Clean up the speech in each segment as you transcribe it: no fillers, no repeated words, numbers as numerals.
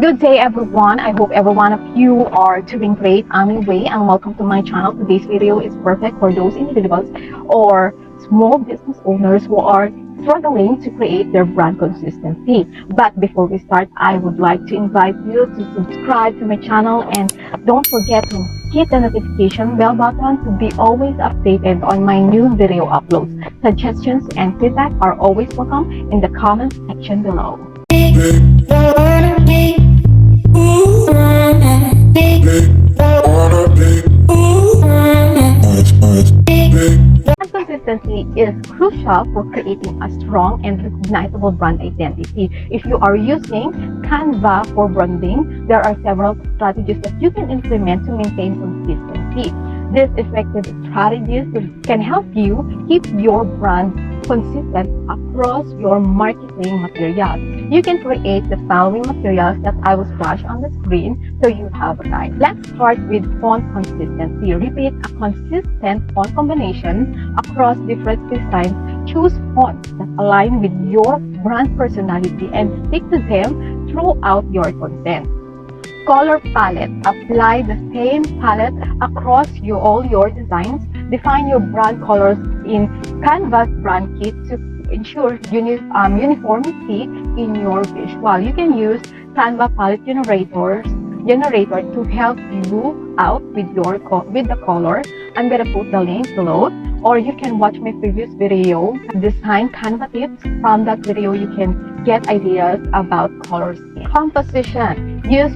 Good day, everyone. I hope every one of you are doing great. I'm Wei, and welcome to my channel. Today's video is perfect for those individuals or small business owners who are struggling to create their brand consistency. But before we start, I would like to invite you to subscribe to my channel and don't forget to hit the notification bell button to be always updated on my new video uploads. Suggestions and feedback are always welcome in the comment section below. Consistency is crucial for creating a strong and recognizable brand identity. If you are using Canva for branding, there are several strategies that you can implement to maintain consistency. These effective strategies can help you keep your brand consistent across your marketing materials. You can create the following materials that I will flash on the screen so you have a guide. Let's start with font consistency. Repeat a consistent font combination across different designs. Choose fonts that align with your brand personality and stick to them throughout your content. Color palette. Apply the same palette across all your designs. Define your brand colors in Canva's brand kit to ensure uniformity in your visual. You can use Canva palette generator to help you out with the color. I'm gonna put the link below, or you can watch my previous video, design Canva tips. From that video, you can get ideas about color scheme. Composition. Use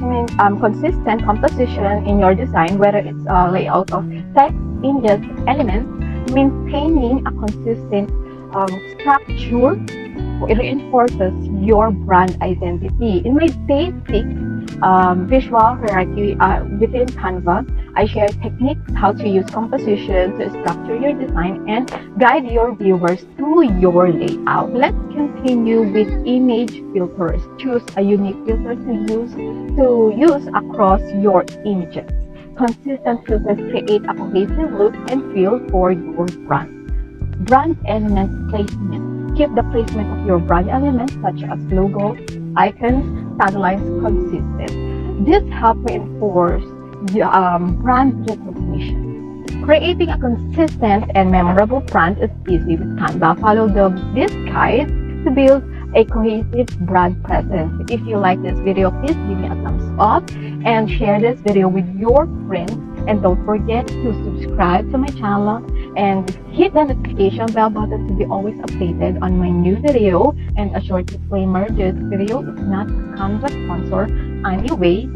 consistent composition in your design, whether it's a layout of text, images, elements. Maintaining a consistent structure reinforces your brand identity. In my basic visual hierarchy within Canva, I share techniques how to use composition to structure your design and guide your viewers through your layout. Let's continue with image filters. Choose a unique filter to use across your images. Consistent filters create a cohesive look and feel for your brand. Brand element placement. Keep the placement of your brand elements such as logos, icons, taglines consistent. This helps reinforce brand recognition. Creating a consistent and memorable brand is easy with Canva. Follow this guide to build a cohesive brand presence. If you like this video, please give me a thumbs up and share this video with your friends. And don't forget to subscribe to my channel and hit the notification bell button to be always updated on my new video. And a short disclaimer, this video is not a Canva sponsor. Anyway,